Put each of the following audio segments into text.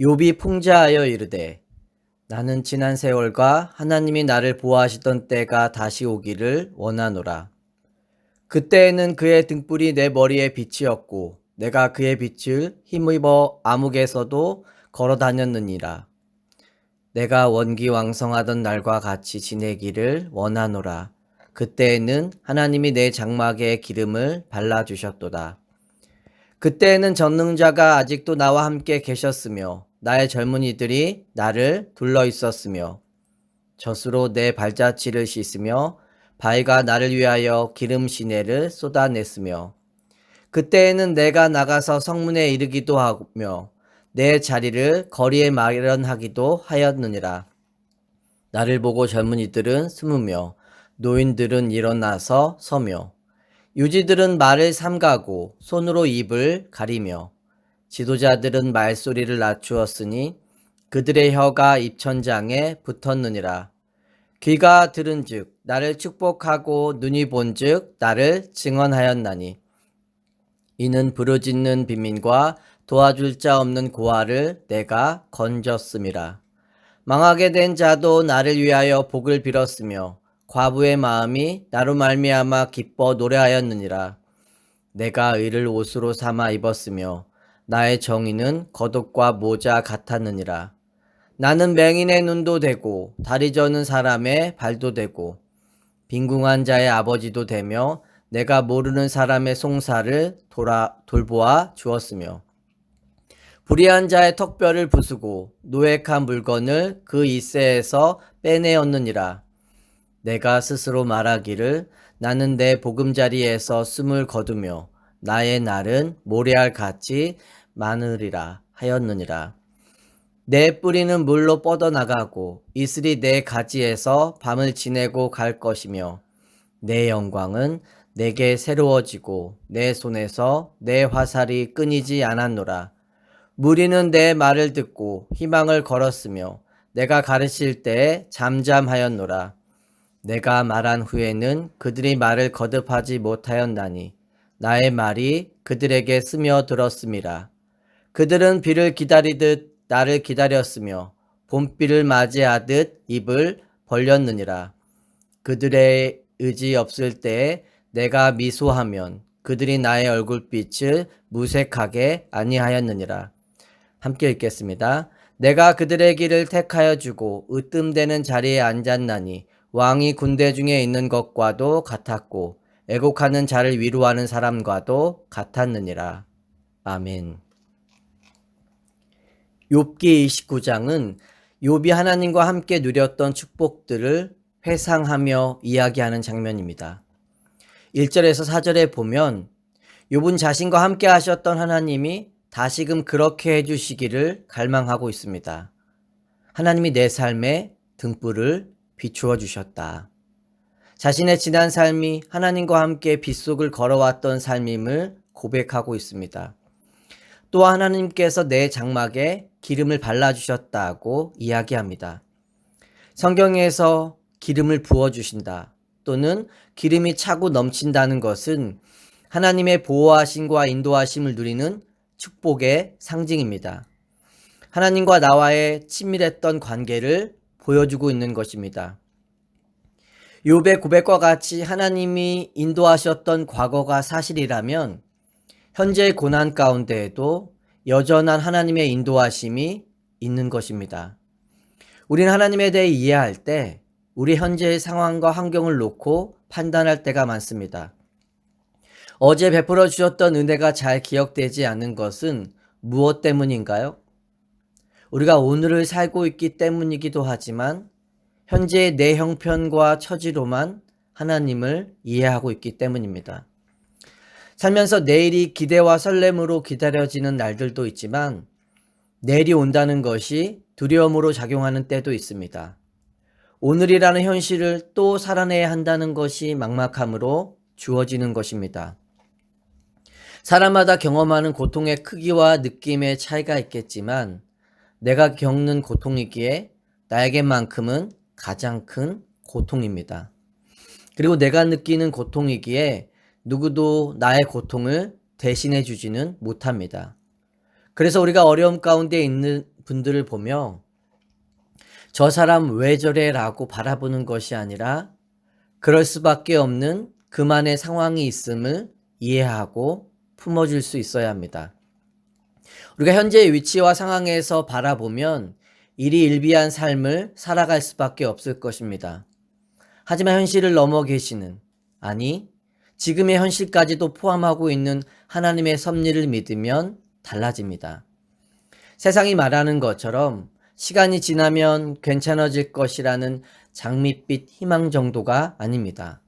욥이 풍자하여 이르되 나는 지난 세월과 하나님이 나를 보호하시던 때가 다시 오기를 원하노라. 그때에는 그의 등불이 내 머리에 빛이었고 내가 그의 빛을 힘입어 암흑에서도 걸어 다녔느니라. 내가 원기왕성하던 날과 같이 지내기를 원하노라. 그때에는 하나님이 내 장막에 기름을 발라주셨도다. 그때에는 전능자가 아직도 나와 함께 계셨으며 나의 젊은이들이 나를 둘러 있었으며 젖으로 내 발자취를 씻으며 바위가 나를 위하여 기름 시내를 쏟아냈으며 그때에는 내가 나가서 성문에 이르기도 하며 내 자리를 거리에 마련하기도 하였느니라. 나를 보고 젊은이들은 숨으며 노인들은 일어나서 서며 유지들은 말을 삼가고 손으로 입을 가리며 지도자들은 말소리를 낮추었으니 그들의 혀가 입천장에 붙었느니라. 귀가 들은즉 나를 축복하고 눈이 본즉 나를 증언하였나니 이는 부르짖는 빈민과 도와줄 자 없는 고아를 내가 건졌음이라. 망하게 된 자도 나를 위하여 복을 빌었으며 과부의 마음이 나로 말미암아 기뻐 노래하였느니라. 내가 의를 옷으로 삼아 입었으며 나의 정의는 겉옷과 모자 같았느니라. 나는 맹인의 눈도 되고 다리 저는 사람의 발도 되고 빈궁한 자의 아버지도 되며 내가 모르는 사람의 송사를 돌보아 주었으며 불의한 자의 턱뼈를 부수고 노획한 물건을 그 이새에서 빼내었느니라. 내가 스스로 말하기를 나는 내 보금자리에서 숨을 거두며 나의 날은 모래알 같이 많으리라 하였느니라. 내 뿌리는 물로 뻗어나가고 이슬이 내 가지에서 밤을 지내고 갈 것이며 내 영광은 내게 새로워지고 내 손에서 내 화살이 끊이지 않았노라. 무리는 내 말을 듣고 희망을 걸었으며 내가 가르칠 때에 잠잠하였노라. 내가 말한 후에는 그들이 말을 거듭하지 못하였나니 나의 말이 그들에게 스며들었음이라. 그들은 비를 기다리듯 나를 기다렸으며 봄비를 맞이하듯 입을 벌렸느니라. 그들의 의지 없을 때에 내가 미소하면 그들이 나의 얼굴빛을 무색하게 아니하였느니라. 함께 읽겠습니다. 내가 그들의 길을 택하여 주고 으뜸되는 자리에 앉았나니 왕이 군대 중에 있는 것과도 같았고 애곡하는 자를 위로하는 사람과도 같았느니라. 아멘. 욥기 29장은 욥이 하나님과 함께 누렸던 축복들을 회상하며 이야기하는 장면입니다. 1절에서 4절에 보면 욥은 자신과 함께 하셨던 하나님이 다시금 그렇게 해주시기를 갈망하고 있습니다. 하나님이 내 삶에 등불을 비추어 주셨다. 자신의 지난 삶이 하나님과 함께 빗속을 걸어왔던 삶임을 고백하고 있습니다. 또 하나님께서 내 장막에 기름을 발라주셨다고 이야기합니다. 성경에서 기름을 부어주신다 또는 기름이 차고 넘친다는 것은 하나님의 보호하심과 인도하심을 누리는 축복의 상징입니다. 하나님과 나와의 친밀했던 관계를 보여주고 있는 것입니다. 욥의 고백과 같이 하나님이 인도하셨던 과거가 사실이라면 현재의 고난 가운데에도 여전한 하나님의 인도하심이 있는 것입니다. 우리는 하나님에 대해 이해할 때 우리 현재의 상황과 환경을 놓고 판단할 때가 많습니다. 어제 베풀어 주셨던 은혜가 잘 기억되지 않는 것은 무엇 때문인가요? 우리가 오늘을 살고 있기 때문이기도 하지만 현재의 내 형편과 처지로만 하나님을 이해하고 있기 때문입니다. 살면서 내일이 기대와 설렘으로 기다려지는 날들도 있지만 내일이 온다는 것이 두려움으로 작용하는 때도 있습니다. 오늘이라는 현실을 또 살아내야 한다는 것이 막막함으로 주어지는 것입니다. 사람마다 경험하는 고통의 크기와 느낌의 차이가 있겠지만 내가 겪는 고통이기에 나에게만큼은 가장 큰 고통입니다. 그리고 내가 느끼는 고통이기에 누구도 나의 고통을 대신해 주지는 못합니다. 그래서 우리가 어려움 가운데 있는 분들을 보며 저 사람 왜 저래 라고 바라보는 것이 아니라 그럴 수밖에 없는 그만의 상황이 있음을 이해하고 품어줄 수 있어야 합니다. 우리가 현재의 위치와 상황에서 바라보면 일희일비한 삶을 살아갈 수밖에 없을 것입니다. 하지만 현실을 넘어 계시는, 아니, 지금의 현실까지도 포함하고 있는 하나님의 섭리를 믿으면 달라집니다. 세상이 말하는 것처럼 시간이 지나면 괜찮아질 것이라는 장밋빛 희망 정도가 아닙니다.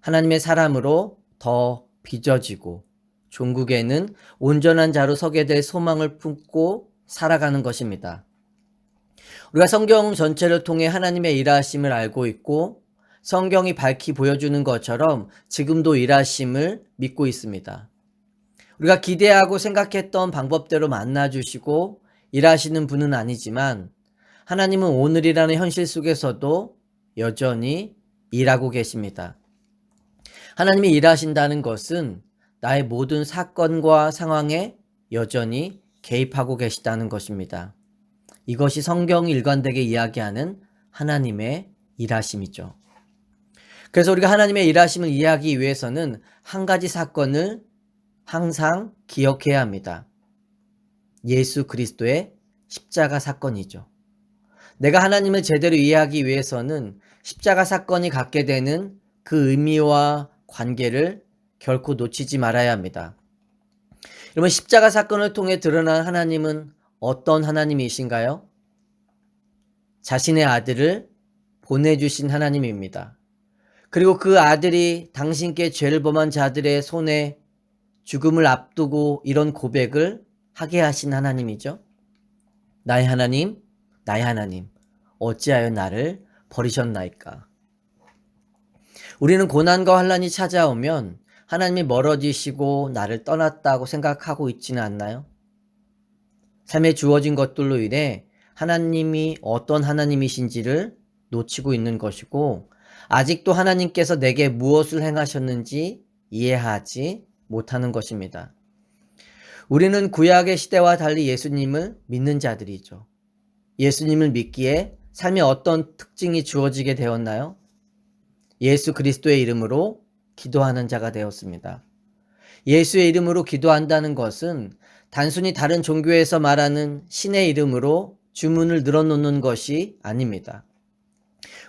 하나님의 사람으로 더 빚어지고 종국에는 온전한 자로 서게 될 소망을 품고 살아가는 것입니다. 우리가 성경 전체를 통해 하나님의 일하심을 알고 있고 성경이 밝히 보여주는 것처럼 지금도 일하심을 믿고 있습니다. 우리가 기대하고 생각했던 방법대로 만나주시고 일하시는 분은 아니지만 하나님은 오늘이라는 현실 속에서도 여전히 일하고 계십니다. 하나님이 일하신다는 것은 나의 모든 사건과 상황에 여전히 개입하고 계시다는 것입니다. 이것이 성경이 일관되게 이야기하는 하나님의 일하심이죠. 그래서 우리가 하나님의 일하심을 이해하기 위해서는 한 가지 사건을 항상 기억해야 합니다. 예수 그리스도의 십자가 사건이죠. 내가 하나님을 제대로 이해하기 위해서는 십자가 사건이 갖게 되는 그 의미와 관계를 결코 놓치지 말아야 합니다. 여러분, 십자가 사건을 통해 드러난 하나님은 어떤 하나님이신가요? 자신의 아들을 보내주신 하나님입니다. 그리고 그 아들이 당신께 죄를 범한 자들의 손에 죽음을 앞두고 이런 고백을 하게 하신 하나님이죠. 나의 하나님, 나의 하나님, 어찌하여 나를 버리셨나이까. 우리는 고난과 환난이 찾아오면 하나님이 멀어지시고 나를 떠났다고 생각하고 있지는 않나요? 삶에 주어진 것들로 인해 하나님이 어떤 하나님이신지를 놓치고 있는 것이고 아직도 하나님께서 내게 무엇을 행하셨는지 이해하지 못하는 것입니다. 우리는 구약의 시대와 달리 예수님을 믿는 자들이죠. 예수님을 믿기에 삶에 어떤 특징이 주어지게 되었나요? 예수 그리스도의 이름으로 기도하는 자가 되었습니다. 예수의 이름으로 기도한다는 것은 단순히 다른 종교에서 말하는 신의 이름으로 주문을 늘어놓는 것이 아닙니다.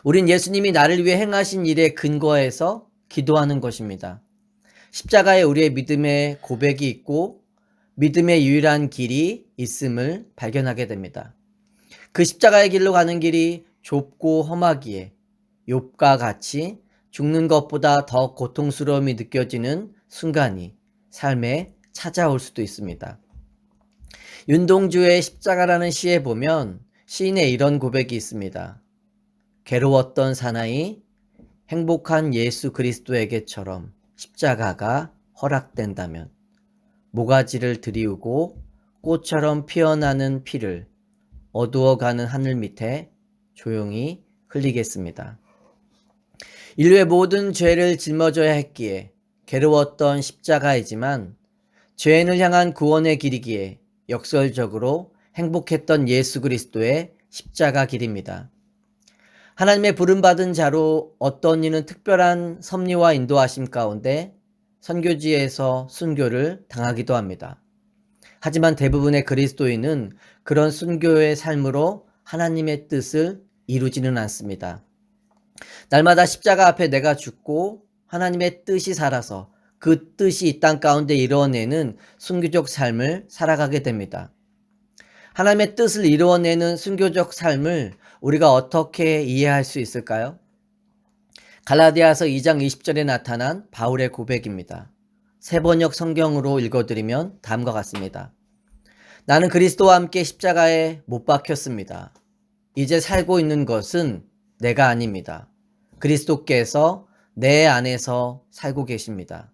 우린 예수님이 나를 위해 행하신 일에 근거해서 기도하는 것입니다. 십자가에 우리의 믿음의 고백이 있고 믿음의 유일한 길이 있음을 발견하게 됩니다. 그 십자가의 길로 가는 길이 좁고 험하기에 욥과 같이 죽는 것보다 더 고통스러움이 느껴지는 순간이 삶에 찾아올 수도 있습니다. 윤동주의 십자가라는 시에 보면 시인의 이런 고백이 있습니다. 괴로웠던 사나이 행복한 예수 그리스도에게처럼 십자가가 허락된다면 모가지를 들이우고 꽃처럼 피어나는 피를 어두워가는 하늘 밑에 조용히 흘리겠습니다. 인류의 모든 죄를 짊어져야 했기에 괴로웠던 십자가이지만 죄인을 향한 구원의 길이기에 역설적으로 행복했던 예수 그리스도의 십자가 길입니다. 하나님의 부름받은 자로 어떤 이는 특별한 섭리와 인도하심 가운데 선교지에서 순교를 당하기도 합니다. 하지만 대부분의 그리스도인은 그런 순교의 삶으로 하나님의 뜻을 이루지는 않습니다. 날마다 십자가 앞에 내가 죽고 하나님의 뜻이 살아서 그 뜻이 이 땅 가운데 이루어내는 순교적 삶을 살아가게 됩니다. 하나님의 뜻을 이루어내는 순교적 삶을 우리가 어떻게 이해할 수 있을까요? 갈라디아서 2장 20절에 나타난 바울의 고백입니다. 세번역 성경으로 읽어드리면 다음과 같습니다. 나는 그리스도와 함께 십자가에 못 박혔습니다. 이제 살고 있는 것은 내가 아닙니다. 그리스도께서 내 안에서 살고 계십니다.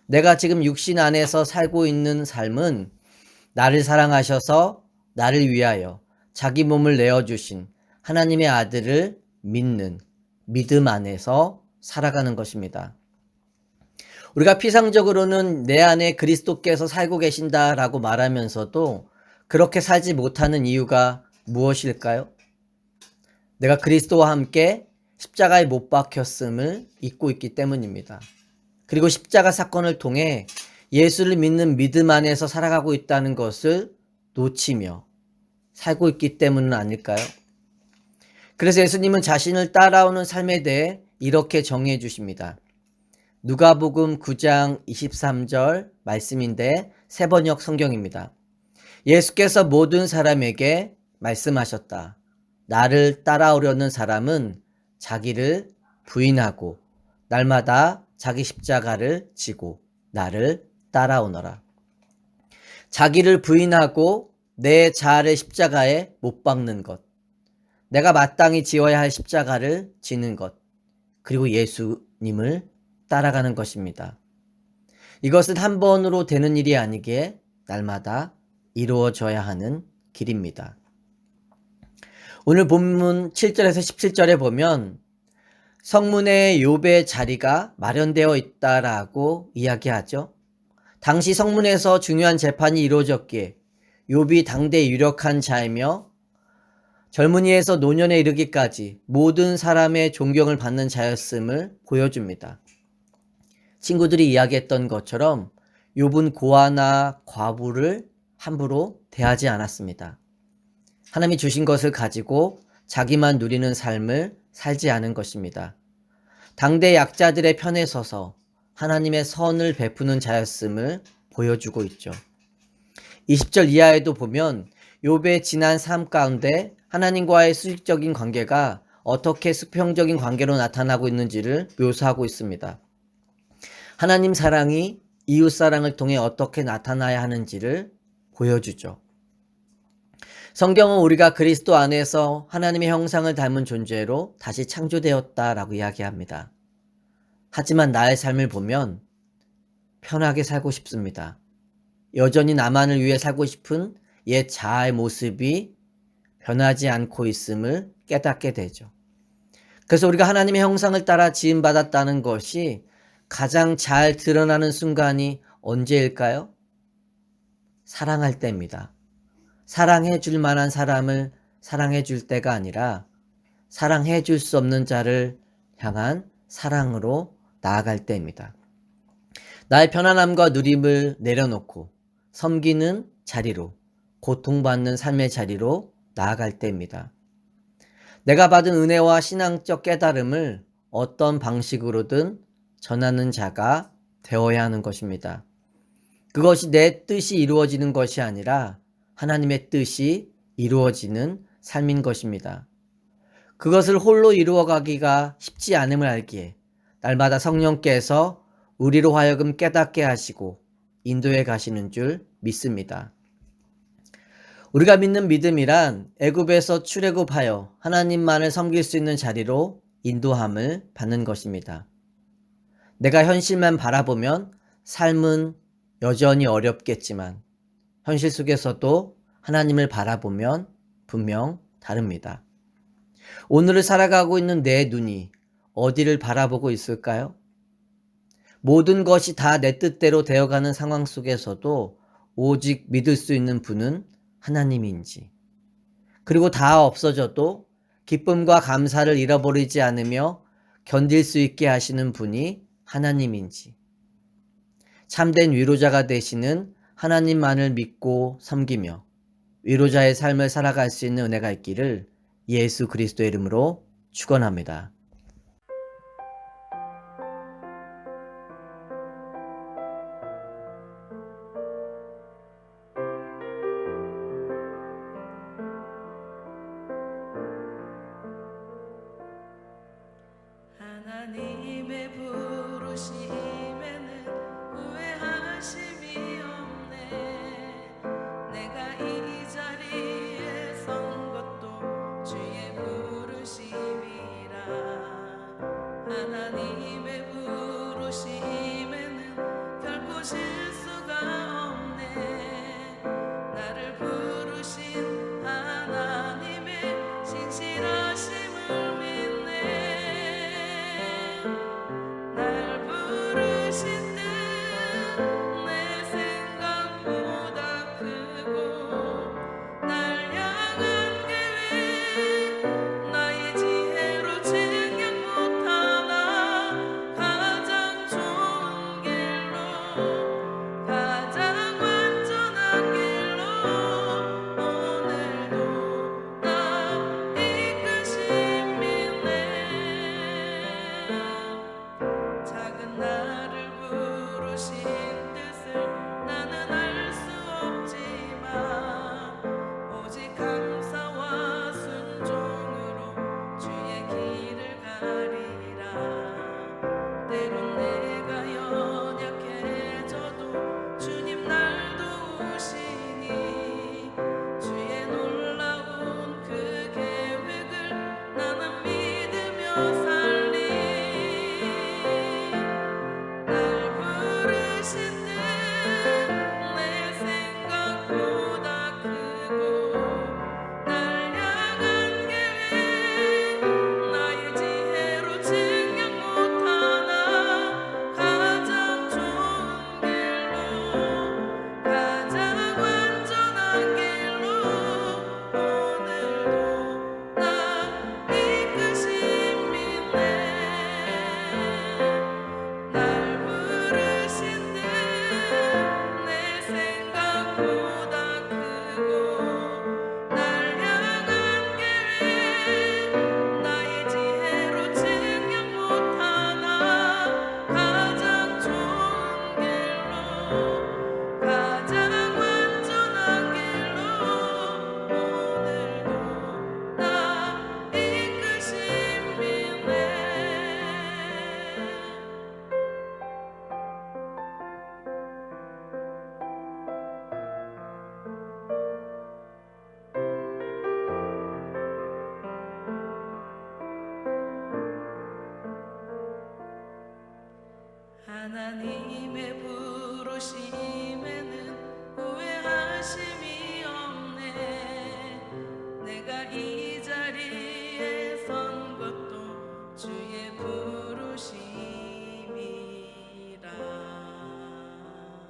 내가 지금 육신 안에서 살고 있는 삶은 나를 사랑하셔서 나를 위하여 자기 몸을 내어주신 하나님의 아들을 믿는 믿음 안에서 살아가는 것입니다. 우리가 피상적으로는 내 안에 그리스도께서 살고 계신다라고 말하면서도 그렇게 살지 못하는 이유가 무엇일까요? 내가 그리스도와 함께 십자가에 못 박혔음을 잊고 있기 때문입니다. 그리고 십자가 사건을 통해 예수를 믿는 믿음 안에서 살아가고 있다는 것을 놓치며 살고 있기 때문은 아닐까요? 그래서 예수님은 자신을 따라오는 삶에 대해 이렇게 정의해 주십니다. 누가복음 9장 23절 말씀인데 세번역 성경입니다. 예수께서 모든 사람에게 말씀하셨다. 나를 따라오려는 사람은 자기를 부인하고 날마다 자기 십자가를 지고 나를 따라오너라. 자기를 부인하고 내 자아를 십자가에 못 박는 것, 내가 마땅히 지어야 할 십자가를 지는 것, 그리고 예수님을 따라가는 것입니다. 이것은 한 번으로 되는 일이 아니기에 날마다 이루어져야 하는 길입니다. 오늘 본문 7절에서 17절에 보면 성문에 욥의 자리가 마련되어 있다라고 이야기하죠. 당시 성문에서 중요한 재판이 이루어졌기에 욥이 당대 유력한 자이며 젊은이에서 노년에 이르기까지 모든 사람의 존경을 받는 자였음을 보여줍니다. 친구들이 이야기했던 것처럼 욥은 고아나 과부를 함부로 대하지 않았습니다. 하나님이 주신 것을 가지고 자기만 누리는 삶을 살지 않은 것입니다. 당대 약자들의 편에 서서 하나님의 선을 베푸는 자였음을 보여주고 있죠. 20절 이하에도 보면 욥의 지난 삶 가운데 하나님과의 수직적인 관계가 어떻게 수평적인 관계로 나타나고 있는지를 묘사하고 있습니다. 하나님 사랑이 이웃 사랑을 통해 어떻게 나타나야 하는지를 보여주죠. 성경은 우리가 그리스도 안에서 하나님의 형상을 닮은 존재로 다시 창조되었다라고 이야기합니다. 하지만 나의 삶을 보면 편하게 살고 싶습니다. 여전히 나만을 위해 살고 싶은 옛 자아의 모습이 변하지 않고 있음을 깨닫게 되죠. 그래서 우리가 하나님의 형상을 따라 지음받았다는 것이 가장 잘 드러나는 순간이 언제일까요? 사랑할 때입니다. 사랑해 줄 만한 사람을 사랑해 줄 때가 아니라 사랑해 줄 수 없는 자를 향한 사랑으로 나아갈 때입니다. 나의 편안함과 누림을 내려놓고 섬기는 자리로, 고통받는 삶의 자리로 나아갈 때입니다. 내가 받은 은혜와 신앙적 깨달음을 어떤 방식으로든 전하는 자가 되어야 하는 것입니다. 그것이 내 뜻이 이루어지는 것이 아니라 하나님의 뜻이 이루어지는 삶인 것입니다. 그것을 홀로 이루어가기가 쉽지 않음을 알기에 날마다 성령께서 우리로 하여금 깨닫게 하시고 인도해 가시는 줄 믿습니다. 우리가 믿는 믿음이란 애굽에서 출애굽하여 하나님만을 섬길 수 있는 자리로 인도함을 받는 것입니다. 내가 현실만 바라보면 삶은 여전히 어렵겠지만 현실 속에서도 하나님을 바라보면 분명 다릅니다. 오늘을 살아가고 있는 내 눈이 어디를 바라보고 있을까요? 모든 것이 다 내 뜻대로 되어가는 상황 속에서도 오직 믿을 수 있는 분은 하나님인지, 그리고 다 없어져도 기쁨과 감사를 잃어버리지 않으며 견딜 수 있게 하시는 분이 하나님인지, 참된 위로자가 되시는 하나님만을 믿고 섬기며 위로자의 삶을 살아갈 수 있는 은혜가 있기를 예수 그리스도의 이름으로 축원합니다. 하나님의 부르심에는 후회하심이 없네. 내가 이 자리에 선 것도 주의 부르심이라. 하나님의 부르심에는 후회하심